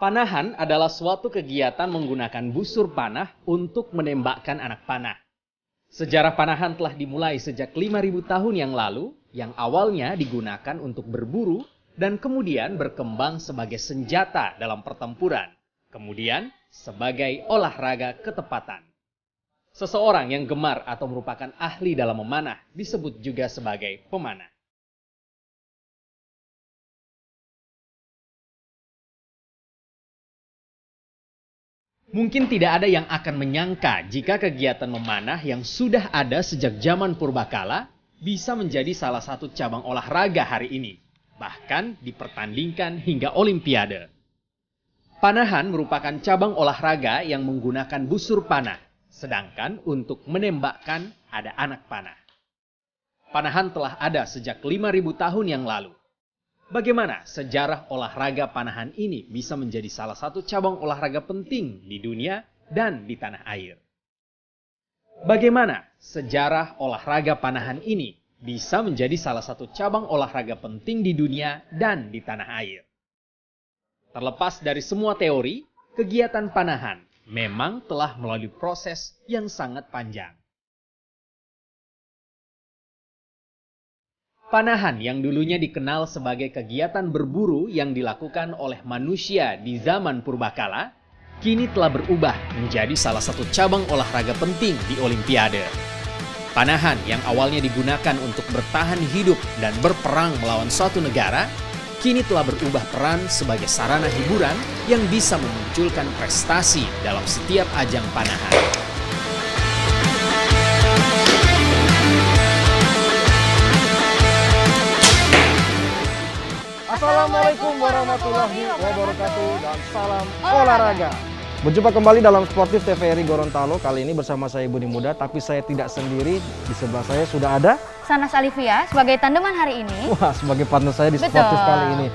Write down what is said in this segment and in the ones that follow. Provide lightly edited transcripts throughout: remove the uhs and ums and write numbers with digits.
Panahan adalah suatu kegiatan menggunakan busur panah untuk menembakkan anak panah. Sejarah panahan telah dimulai sejak 5.000 tahun yang lalu, yang awalnya digunakan untuk berburu dan kemudian berkembang sebagai senjata dalam pertempuran, kemudian sebagai olahraga ketepatan. Seseorang yang gemar atau merupakan ahli dalam memanah disebut juga sebagai pemanah. Mungkin tidak ada yang akan menyangka jika kegiatan memanah yang sudah ada sejak zaman purbakala bisa menjadi salah satu cabang olahraga hari ini, bahkan dipertandingkan hingga olimpiade. Panahan merupakan cabang olahraga yang menggunakan busur panah, sedangkan untuk menembakkan ada anak panah. Panahan telah ada sejak 5.000 tahun yang lalu. Bagaimana sejarah olahraga panahan ini bisa menjadi salah satu cabang olahraga penting di dunia dan di tanah air? Bagaimana sejarah olahraga panahan ini bisa menjadi salah satu cabang olahraga penting di dunia dan di tanah air? Terlepas dari semua teori, kegiatan panahan memang telah melalui proses yang sangat panjang. Panahan yang dulunya dikenal sebagai kegiatan berburu yang dilakukan oleh manusia di zaman purbakala, kini telah berubah menjadi salah satu cabang olahraga penting di Olimpiade. Panahan yang awalnya digunakan untuk bertahan hidup dan berperang melawan suatu negara, kini telah berubah peran sebagai sarana hiburan yang bisa memunculkan prestasi dalam setiap ajang panahan. Assalamualaikum warahmatullahi wabarakatuh dan salam olahraga. Berjumpa kembali dalam Sportif TVRI Gorontalo. Kali ini bersama saya Budi Muda, tapi saya tidak sendiri. Di sebelah saya sudah ada Sanas Alivia sebagai tandeman hari ini. Wah, sebagai partner saya di Sportif kali ini.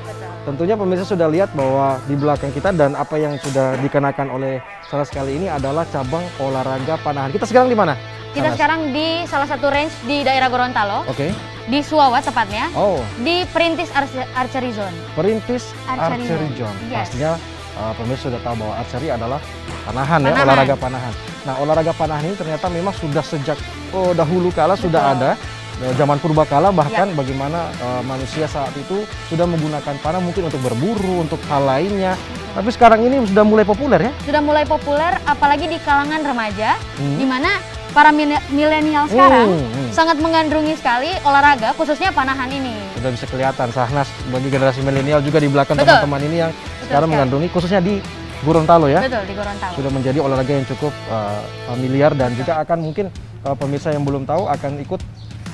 Tentunya pemirsa sudah lihat bahwa di belakang kita dan apa yang sudah dikenakan oleh Sanas kali ini adalah cabang olahraga panahan. Kita sekarang di mana? Kita sekarang di salah satu range di daerah Gorontalo. Oke. Di Suwawa tepatnya. Oh. Di Perintis Archery Zone. Perintis Archery Zone. Yes. Pastinya pemirsa sudah tahu bahwa archery adalah panahan ya, olahraga panahan. Nah, olahraga panahan ini ternyata memang sudah sejak dahulu kala sudah ada. Zaman purbakala bahkan bagaimana manusia saat itu sudah menggunakan panah mungkin untuk berburu, untuk hal lainnya. Tapi sekarang ini sudah mulai populer ya? Sudah mulai populer, apalagi di kalangan remaja, di mana para milenial sekarang sangat menggandrungi sekali olahraga, khususnya panahan ini. Sudah bisa kelihatan, Sahnas bagi generasi milenial juga di belakang teman-teman ini yang sekarang mengandungi, khususnya di Gorontalo ya? Betul, di Gorontalo. Sudah menjadi olahraga yang cukup familiar dan juga akan mungkin pemirsa yang belum tahu akan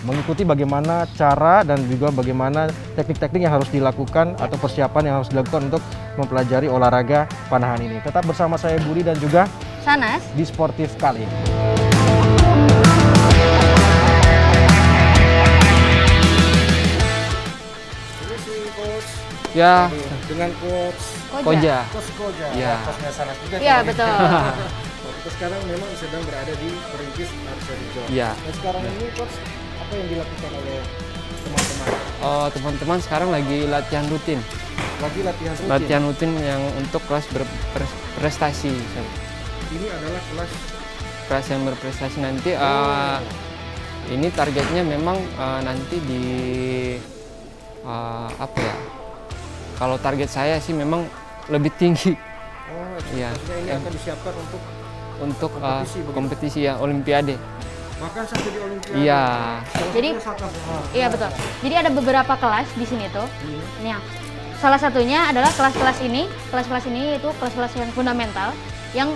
mengikuti bagaimana cara dan juga bagaimana teknik-teknik yang harus dilakukan atau persiapan yang harus dilakukan untuk mempelajari olahraga panahan ini. Tetap bersama saya Budi dan juga Sanas di Sportif kali ini. Ini si Coach. Ya, dengan Coach Koja. Coach Koja. Ya. Coachnya Sanas juga. Iya, betul. Kita sekarang memang sedang berada di Perintis Archery Zone. Iya. Dan sekarang ini Coach, apa yang dilakukan oleh teman-teman? Teman-teman sekarang lagi latihan rutin. Lagi latihan rutin? Latihan rutin yang untuk kelas berprestasi. Ini adalah kelas yang berprestasi nanti. Ini targetnya memang nanti di apa ya? Kalau target saya sih memang lebih tinggi. Oh, ya. Ini akan disiapkan untuk kompetisi ya, Olimpiade. Bahkan sampai di Olimpiade. Iya. Jadi, iya betul. Jadi ada beberapa kelas di sini tuh. Nah, salah satunya adalah kelas-kelas ini. Kelas-kelas ini itu kelas-kelas yang fundamental, yang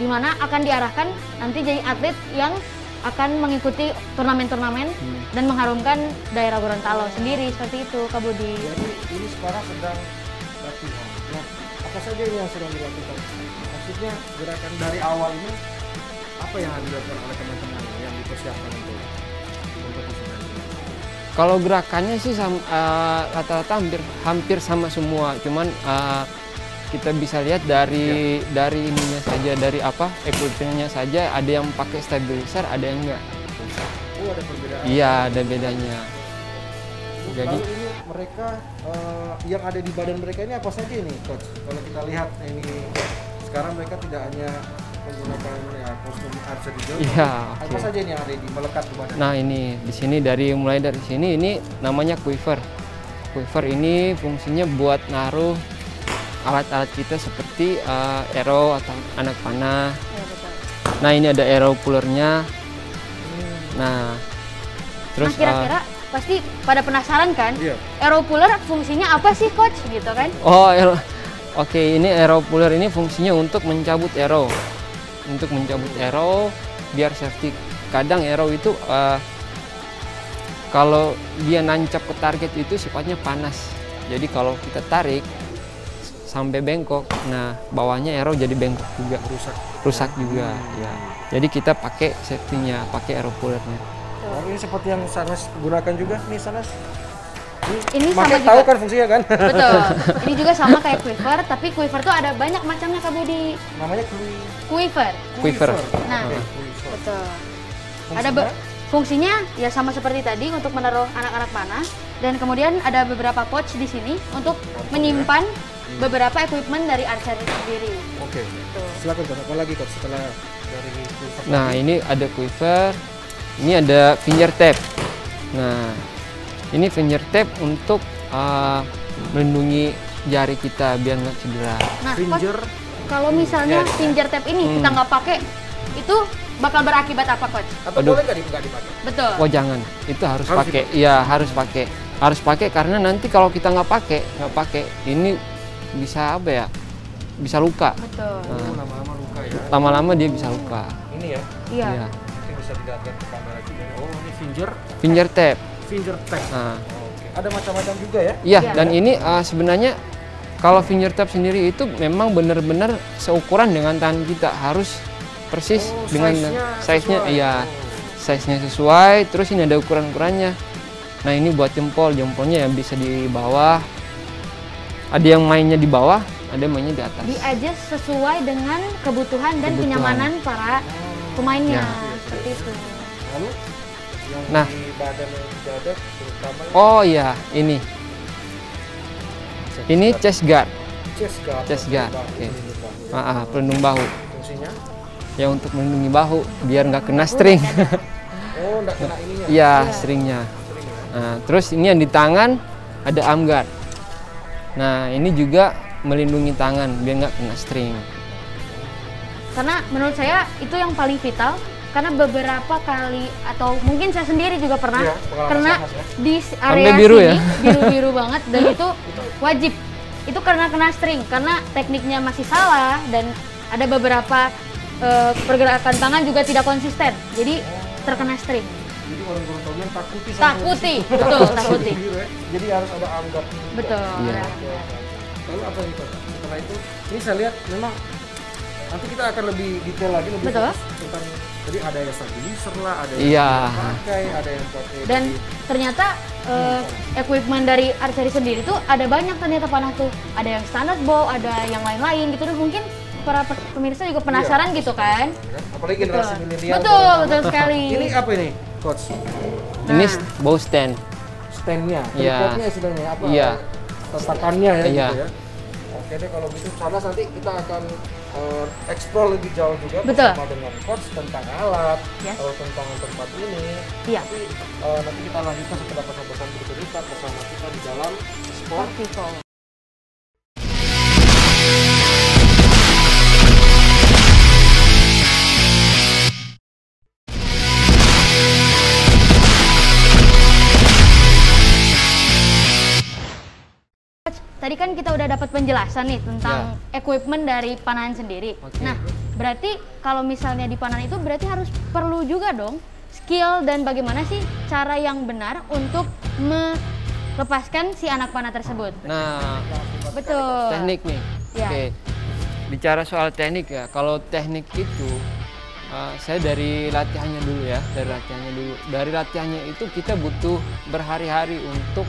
dimana akan diarahkan nanti jadi atlet yang akan mengikuti turnamen-turnamen dan mengharumkan daerah Gorontalo sendiri, seperti itu, Kak Budi. Jadi ini sekarang sedang latihan. Nah, apa saja ini yang sedang dilakukan? Maksudnya gerakan dari awal ini apa yang harus dilakukan oleh teman-teman yang dipersiapkan untuk kompetisi nanti? Kalau gerakannya sih rata-rata hampir sama semua, cuman kita bisa lihat dari ininya saja, dari equipmentnya saja, ada yang pakai stabilizer, ada yang enggak. Oh, ada perbedaan? Iya, ada bedanya. Jadi ini mereka yang ada di badan mereka ini apa saja ini, Coach? Kalau kita lihat ini sekarang mereka tidak hanya menggunakan ya kostum archery juga. Iya, Apa saja ini yang ada di melekat di badan? Nah, ini di sini mulai dari sini ini namanya quiver. Quiver ini fungsinya buat naruh alat-alat kita seperti arrow atau anak panah. Iya, betul. Nah, ini ada arrow pullernya. Nah, terus Nah, kira-kira pasti pada penasaran kan? Iya. Arrow puller fungsinya apa sih, Coach? Gitu kan? oke, ini arrow puller ini fungsinya untuk mencabut arrow. Untuk mencabut arrow biar safety. Kadang arrow itu kalau dia nancap ke target itu sifatnya panas. Jadi kalau kita tarik sampai bengkok, nah bawahnya arrow jadi bengkok juga, rusak juga ya. Jadi kita pakai safety-nya, pakai arrow pullernya. Oh, ini seperti yang Sanas gunakan juga nih, Sanas. Ini sama Makin juga. tahu kan fungsinya kan? Betul. Ini juga sama kayak quiver, tapi quiver tuh ada banyak macamnya, Kak Budi. Namanya Quiver. Quiver. Nah, Oke, betul. Fungsinya? Ada fungsinya ya sama seperti tadi untuk menaruh anak-anak panah, dan kemudian ada beberapa pouch di sini untuk menyimpan beberapa equipment dari archery sendiri. Oke. Tuh. Silakan Coach, apa lagi Coach setelah dari quiver? Nah, ini ada quiver, ini ada finger tap. Nah, ini finger tap untuk melindungi jari kita biar nggak cedera. Nah, Finger. Coach, kalau misalnya finger tap ini kita nggak pakai, itu bakal berakibat apa, Coach? Atau Aduh. boleh nggak dipakai? Betul. Oh jangan, itu harus Harus pakai. Iya harus pakai karena nanti kalau kita nggak pakai, ini bisa apa ya? Bisa luka. Betul. Oh, lama-lama luka ya. Lama-lama dia bisa luka. Ini ya. Iya. Iya. Mungkin bisa dilihatkan ke kamera juga. Oh, ini Finger tap. finger tap. Nah, Oke. Ada macam-macam juga ya? iya, Iya. dan ini sebenarnya kalau finger tap sendiri itu memang benar-benar seukuran dengan tangan kita, harus persis Oh, dengan size-nya. sesuai. Iya, Oh. size-nya sesuai. Terus ini ada ukuran-ukurannya. Nah, ini buat jempolnya yang bisa di bawah. Ada yang mainnya di bawah, ada yang mainnya di atas. Di-adjust sesuai dengan kebutuhan dan Kebutuhan. kenyamanan para pemainnya. Ya. Seperti itu. Lalu yang Nah. di badan yang di dada terutama Oh iya, ini chest guard. chest guard. Oke. Pelindung bahu. Fungsinya? Ya untuk melindungi bahu biar nggak kena string. Oh, enggak kena ininya. Iya, stringnya. String ya. Nah, terus ini yang di tangan ada arm guard. Nah, ini juga melindungi tangan biar nggak kena string. Karena menurut saya itu yang paling vital, karena beberapa kali atau mungkin saya sendiri juga pernah Iya, pengalaman karena sama ya. di Sampai area biru sini ya? biru-biru banget, dan itu wajib. Itu karena kena string, karena tekniknya masih salah dan ada beberapa pergerakan tangan juga tidak konsisten, jadi terkena string. Jadi orang Gorontalo takuti sama Takuti, betul, takuti. biru ya. Jadi harus ada arm guard. Betul. Iya. Ya. Lalu apa nih Coach? Setelah itu, ini saya lihat memang nanti kita akan lebih detail lagi, lebih Betul. fokus tentang jadi ada yang stabilizer lah, ada yang Iya. pakai, ada yang pakai Dan ternyata equipment dari archery sendiri tuh ada banyak ternyata panah tuh. Ada yang standard bow, ada yang lain-lain gitu. Dan mungkin para pemirsa juga penasaran gitu kan. apalagi generasi Betul. milenial. Betul, betul sekali. Ini apa ini, Coach? Ini Nah. bow stand. Stand-nya, Iya. tripodnya istilahnya apa? Iya. Tatakannya ya Iya. gitu ya. Oke deh, kalau gitu sana nanti kita akan explore lebih jauh juga Betul. bersama dengan Coach tentang alat, Yes. tentang tempat ini. Iya. Tapi nanti kita lanjutkan setelah pesan-pesan berikut ini tetap bersama kita di dalam Sport People. Tadi kan kita udah dapat penjelasan nih tentang equipment dari panahan sendiri. Oke. Nah, berarti kalau misalnya di panahan itu berarti harus perlu juga dong skill dan bagaimana sih cara yang benar untuk melepaskan si anak panah tersebut. Nah, Betul. teknik nih. Ya. Oke. Bicara soal teknik ya. Kalau teknik itu saya dari latihannya dulu ya, Dari latihannya itu kita butuh berhari-hari untuk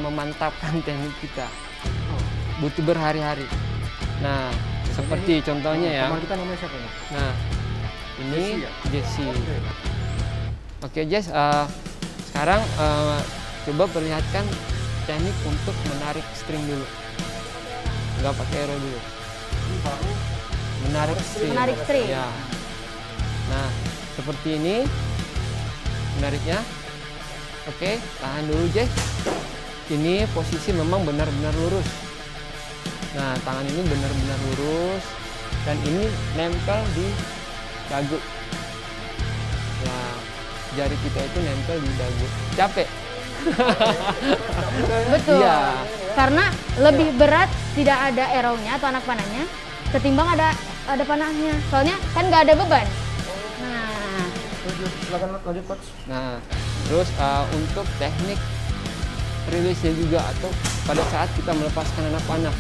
memantapkan teknik kita. Butuh berhari-hari. Nah, seperti contohnya ya. Teman kita namanya siapa nih? Nah, ini Jesse ya? Jesse. Oke. Oke, Jess. Sekarang Coba perlihatkan teknik untuk menarik string dulu. Nggak pakai arrow dulu. Menarik string. Menarik string. Ya. Nah, seperti ini menariknya. Oke, tahan dulu, Jay. Ini posisi memang benar-benar lurus. Nah, tangan ini benar-benar lurus dan ini nempel di dagu. Nah, jari kita itu nempel di dagu. Capek. Betul. Iya. Karena lebih berat tidak ada arrow-nya atau anak panahnya ketimbang ada panahnya. Soalnya kan nggak ada beban. Nah, Silakan lanjut coach. Nah, terus untuk teknik rilisnya juga atau pada saat kita melepaskan anak panah.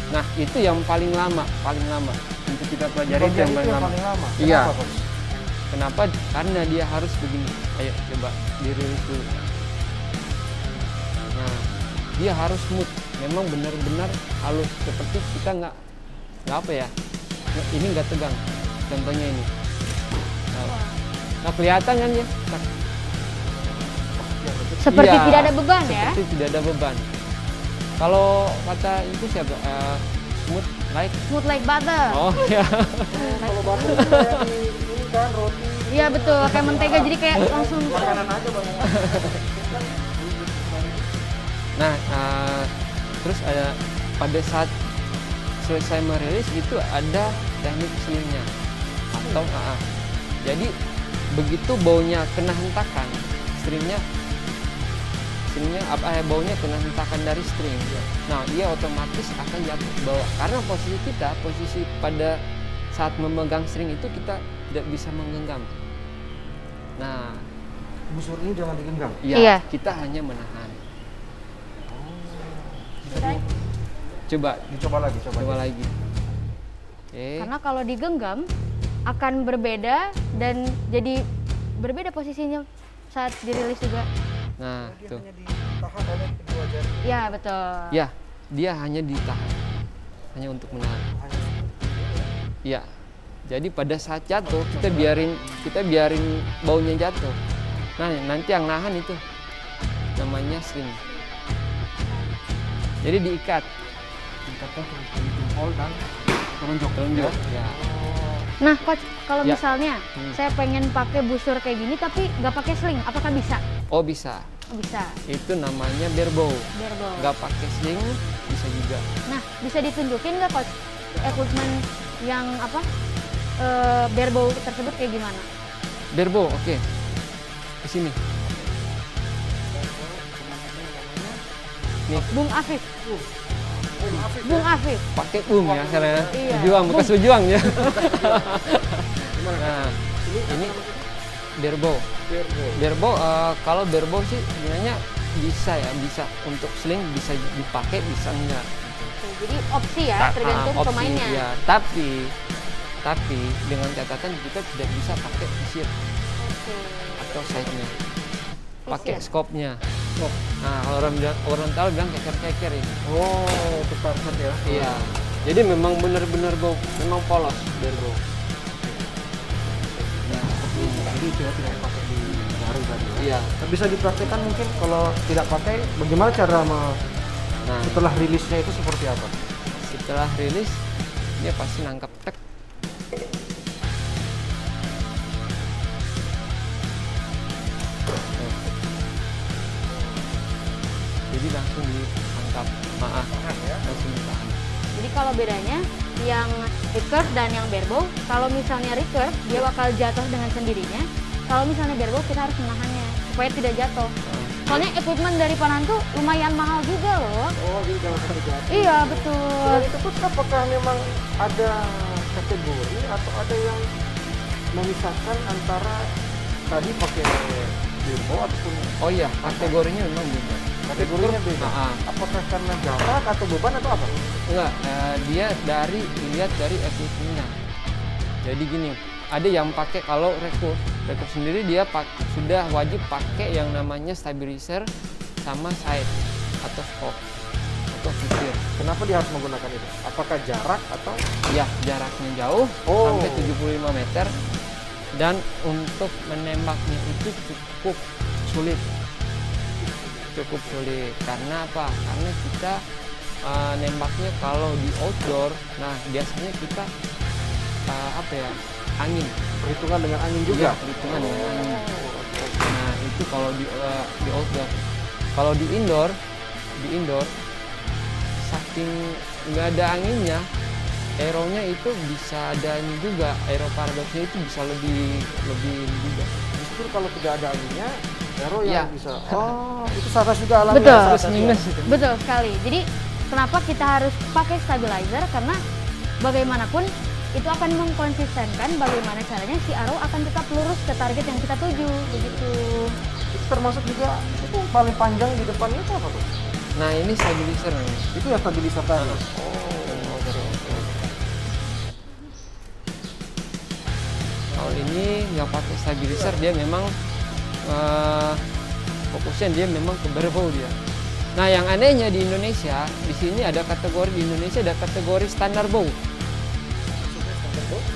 Nah, itu yang paling lama untuk kita pelajari itu yang paling lama. Iya. Kenapa, coach? Kenapa? Karena dia harus begini. Ayo coba dirilis dulu. Nah, dia harus smooth. Memang benar-benar halus. Seperti kita nggak apa ya? Ini nggak tegang. Contohnya ini. Nah, kelihatan kan ya? seperti Iya, tidak ada beban ya. Seperti tidak ada beban. Kalau kata itu siapa? Smooth like. Smooth like butter. Oh ya. Kalau batu kayak ini kan roti. Iya betul, kayak mentega jadi kayak langsung. Makanan aja bang. Nah, terus ada pada saat selesai merilis itu ada teknik selingnya atau jadi begitu baunya kena hentakan stringnya baunya kena hentakan dari string. Nah, dia otomatis akan jatuh ke bawah karena posisi pada saat memegang string itu kita tidak bisa menggenggam. Nah, Busur ini jangan digenggam. ya, Iya. kita hanya menahan. Coba Dicoba lagi, coba lagi. Oke. Karena kalau digenggam akan berbeda dan jadi berbeda posisinya saat dirilis juga. Nah, Dia tuh. hanya ditahan oleh kedua jari. Ya betul. Ya, dia hanya ditahan. Hanya untuk menahan. Ya. Jadi pada saat jatuh kita biarin baunya jatuh. Nah, nanti yang nahan itu namanya string. Jadi diikat. Tingkatkan jempol dan telunjuk. Ya. Nah coach, kalau Ya. misalnya saya pengen pakai busur kayak gini tapi nggak pakai sling, apakah bisa? Oh, bisa. Oh, bisa. Itu namanya barebow. Barebow. Nggak pakai sling bisa juga. Nah, bisa ditunjukin nggak coach equipment yang barebow tersebut kayak gimana? Barebow, oke. Di sini. Nih, Bung Afif. Bung Afif. pakai ya karena Iya. pejuang bekas pejuang ya. Nah, ini barebow. Barebow kalau barebow sih sebenarnya bisa untuk sling bisa dipakai bisa enggak. Jadi opsi ya, tergantung Opsi, pemainnya. ya. Tapi dengan catatan kita tidak bisa pakai visir Oke. atau sight-nya. Pakai Visir. scope-nya. Nah, kalau orang tahu bilang keker-keker ini. Oh, besar ya. Iya. Jadi memang benar-benar memang polos barebow. Jadi itu ya tidak pakai di jari tadi. Iya. Bisa dipraktekkan mungkin kalau tidak pakai, bagaimana cara Nah, setelah rilisnya itu seperti apa? setelah rilis dia pasti nangkap tek. Jadi langsung ditangkap. Langsung ditahan. Jadi kalau bedanya yang recurve dan yang barebow, kalau misalnya recurve dia bakal jatuh dengan sendirinya. Kalau misalnya barebow kita harus menahannya supaya tidak jatuh. Soalnya equipment dari Panahan tuh lumayan mahal juga loh. Oh, jadi jangan sampai jatuh. Iya betul. Dan itu pun apakah memang ada kategori atau ada yang memisahkan antara tadi pakai barebow ataupun Oh iya, kategorinya memang beda. kategorinya beda? Ah. Apakah karena jarak atau beban atau apa? Enggak, dia dilihat dari equipmentnya. Jadi gini, ada yang pakai kalau recurve sendiri dia sudah wajib pakai yang namanya stabilizer sama sight atau scope atau visir. Kenapa dia harus menggunakan itu? Apakah jarak atau? Ya, jaraknya jauh Oh. sampai 75 meter dan untuk menembaknya itu cukup sulit. cukup sulit. Karena apa? Karena kita nembaknya kalau di outdoor, nah biasanya kita angin. Perhitungan dengan angin juga. Iya, perhitungan dengan angin. Nah itu kalau di outdoor. Kalau di indoor saking nggak ada anginnya, aeronya itu bisa ada ini juga, aeroparadoxnya itu bisa lebih juga. Justru kalau tidak ada anginnya, aero Iya. yang bisa. Oh, itu Sarnas juga alami. Betul. ya, Plus minus itu. Betul sekali. Jadi kenapa kita harus pakai stabilizer? Karena bagaimanapun itu akan mengkonsistenkan bagaimana caranya si arrow akan tetap lurus ke target yang kita tuju, begitu. Itu termasuk juga itu paling panjang di depannya itu apa tuh? Nah ini stabilizer nih. Itu yang stabilizer tadi. Kalau ini nggak pakai stabilizer, dia memang fokusnya dia memang ke berbau dia. Nah yang anehnya di Indonesia, di sini ada kategori ada kategori standar bow.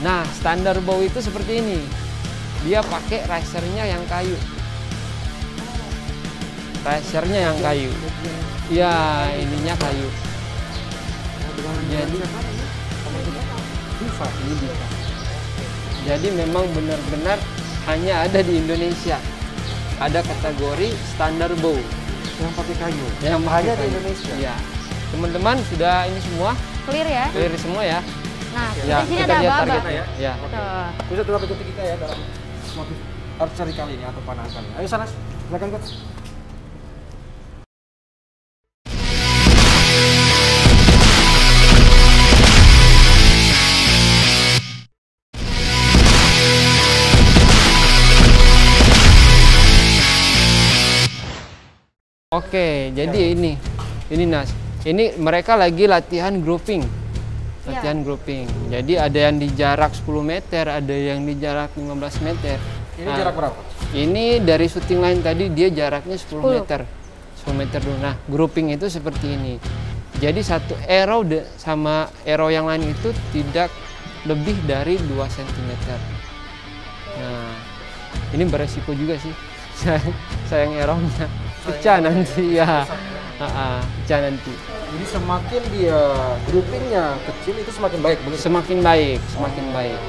Nah standar bow itu seperti ini, dia pakai risernya yang kayu. Risernya yang kayu. Ya ininya kayu. Jadi memang benar-benar hanya ada di Indonesia. Ada kategori standar bow Yang pakai kayu. yang Hanya pakai di kayu. Indonesia. Iya. Teman-teman sudah ini semua Clear ya? clear semua ya? Nah, Ya, di sini kita ada lihat aba-aba. targetnya. Ya. Tuh. Bisa tetap ikuti kita ya dalam motif archery kali ini atau panah kali ini. Ayo Sarnas, silakan coach. Oke, jadi ini Nas. Ini mereka lagi latihan grouping. Latihan grouping. Jadi ada yang di jarak 10 meter, ada yang di jarak 15 meter. Ini Nah, jarak berapa? Ini dari syuting line tadi dia jaraknya 10 10. meter. 10 meter dulu. Nah, grouping itu seperti ini. Jadi satu arrow sama arrow yang lain itu tidak lebih dari 2 cm. Nah, ini beresiko juga sih. Sayang arrownya pecah nanti ya. Pecah nanti. Jadi semakin dia groupingnya kecil itu semakin baik begitu. Semakin baik, semakin baik.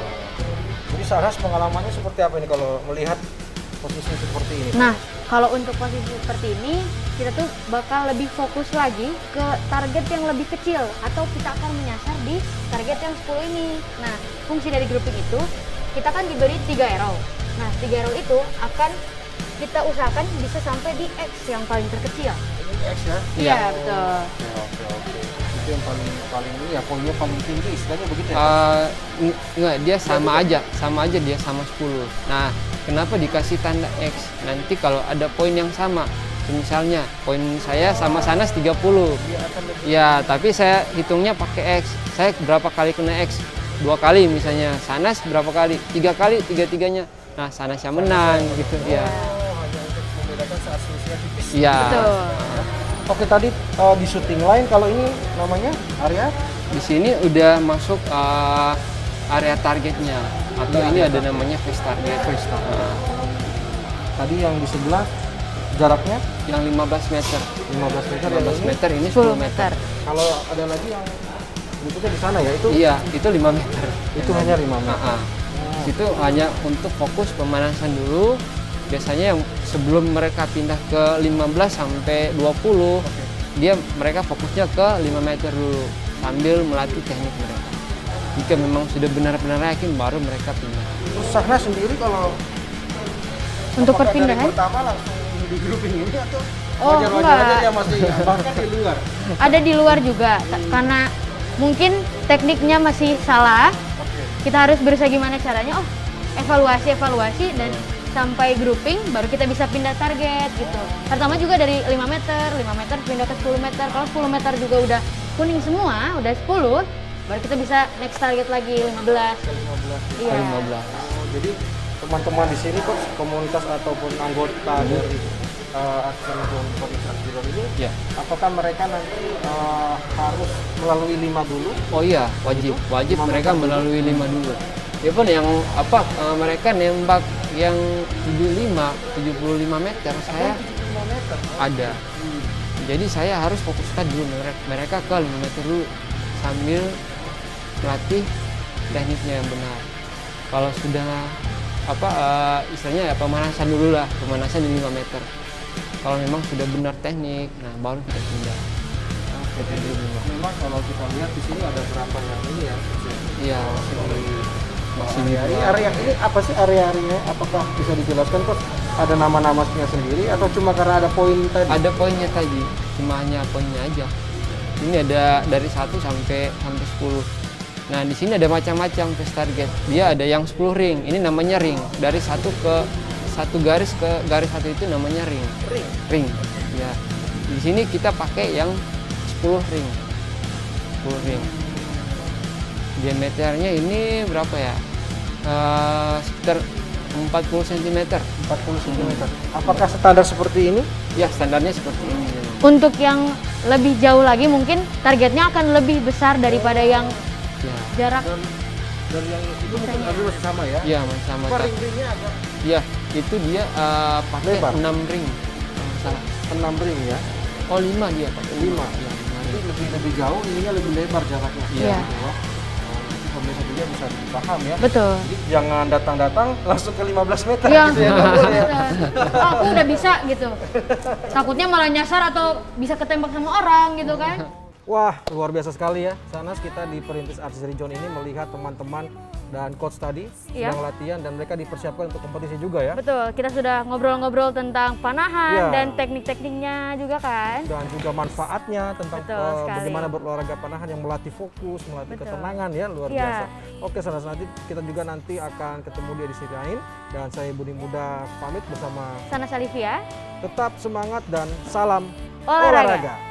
Jadi Sarnas pengalamannya seperti apa ini kalau melihat posisi seperti ini? Nah, kalau untuk posisi seperti ini, kita tuh bakal lebih fokus lagi ke target yang lebih kecil atau kita akan menyasar di target yang 10 ini. Nah, fungsi dari grouping itu, kita kan diberi 3 arrow. Nah, 3 arrow itu akan kita usahakan bisa sampai di X yang paling terkecil. Ini X ya? Iya, betul. Oke. Itu yang paling ini ya, poinnya paling tinggi istilahnya begitu ya? Enggak, dia sama aja dia sama 10. Nah, kenapa dikasih tanda X? Nanti kalau ada poin yang sama, misalnya poin saya sama Sarnas 30. Ya, tapi saya hitungnya pakai X. Saya berapa kali kena X? 2 kali misalnya. Sarnas berapa kali? 3 kali, 3-3-nya. Nah, Sarnas yang menang gitu ya. Hanya untuk membedakan saat selisihnya tipis. Iya. Betul. Oke, tadi di shooting line, kalau ini namanya area? Di sini udah masuk area targetnya atau ini ada namanya face target. Tadi yang di sebelah jaraknya Yang 15 meter. 15 meter. 15 yang ini, meter ini 10 10 meter. meter. kalau ada lagi yang berikutnya di sana ya, itu Iya, itu 5 meter. itu hanya 5 meter. Nah, itu hanya untuk fokus pemanasan dulu. Biasanya yang sebelum mereka pindah ke 15 sampai 20, mereka fokusnya ke 5 meter dulu sambil melatih teknik mereka. Jika memang sudah benar-benar yakin, baru mereka pindah. Terus Sarnas sendiri kalau Untuk apakah dari perpindahan pertama langsung di grouping ini atau Oh, wajar-wajar aja enggak. dia masih bahkan di luar? ada di luar juga, karena mungkin tekniknya masih salah. Kita harus berusaha gimana caranya, evaluasi dan sampai grouping baru kita bisa pindah target gitu. Pertama juga dari 5 meter pindah ke 10 meter. Kalau 10 meter juga udah kuning semua, udah 10, baru kita bisa next target lagi 15. Iya. 15. Jadi teman-teman di sini kok komunitas ataupun anggota dari Archery Zone Komunitas Zone ini, Ya. apakah mereka nanti harus melalui 5 dulu? Oh iya, wajib Lima mereka meter melalui 5 dulu. Ya pun yang mereka nembak yang 75 meter, saya meter. Ada. Jadi saya harus fokuskan dulu mereka ke 5 meter dulu sambil melatih tekniknya yang benar. Kalau sudah istilahnya ya pemanasan dulu lah, pemanasan di 5 meter. Kalau memang sudah benar teknik, nah baru kita pindah. Memang kalau kita lihat di sini ada berapa yang ini ya? Iya, masih Area ini apa sih area-areanya? Apakah bisa dijelaskan kok? Ada nama-namanya sendiri atau cuma karena ada poin tadi? ada poinnya tadi, cuma hanya poinnya aja. Ini ada dari 1 sampai 10. Nah, di sini ada macam-macam test target. Dia ada yang 10 ring. Ini namanya ring. Dari satu garis ke garis satu itu namanya ring. Ring. Ya. Di sini kita pakai yang 10 ring. 10 ring. Diameternya ini berapa ya? Sekitar 40 cm. 40 cm. Apakah standar seperti ini? Ya, standarnya seperti ini. Untuk yang lebih jauh lagi mungkin targetnya akan lebih besar daripada yang Ya, jarak. Dan yang itu mungkin masih sama ya? ya masih sama. Apa ring-ringnya agak Ya, itu dia pakai Lebar. 6 ring. Kalau nggak salah. 6 ring ya? Oh, 5 dia pakai 5. Ya, Jadi lebih jauh, ininya lebih lebar jaraknya. Iya. Gitu ya. Nanti pemirsa juga bisa dipaham ya. Betul. Jadi jangan datang-datang langsung ke 15 meter Iya. gitu ya. Nggak boleh ya. Oh, aku udah bisa gitu. Takutnya malah nyasar atau bisa ketembak sama orang gitu kan. Wah, luar biasa sekali ya. Sanas kita di Perintis Archery Zone ini melihat teman-teman dan coach tadi Iya. sedang latihan dan mereka dipersiapkan untuk kompetisi juga ya. Betul, kita sudah ngobrol-ngobrol tentang panahan Iya. dan teknik-tekniknya juga kan. Dan juga manfaatnya tentang Betul sekali. bagaimana berolahraga panahan yang melatih fokus, melatih Betul. ketenangan ya, luar Iya. biasa. Oke, Sanas, nanti kita juga nanti akan ketemu di edisi lain dan saya Budi Muda pamit bersama Sana Salivia, tetap semangat dan salam olahraga. olahraga.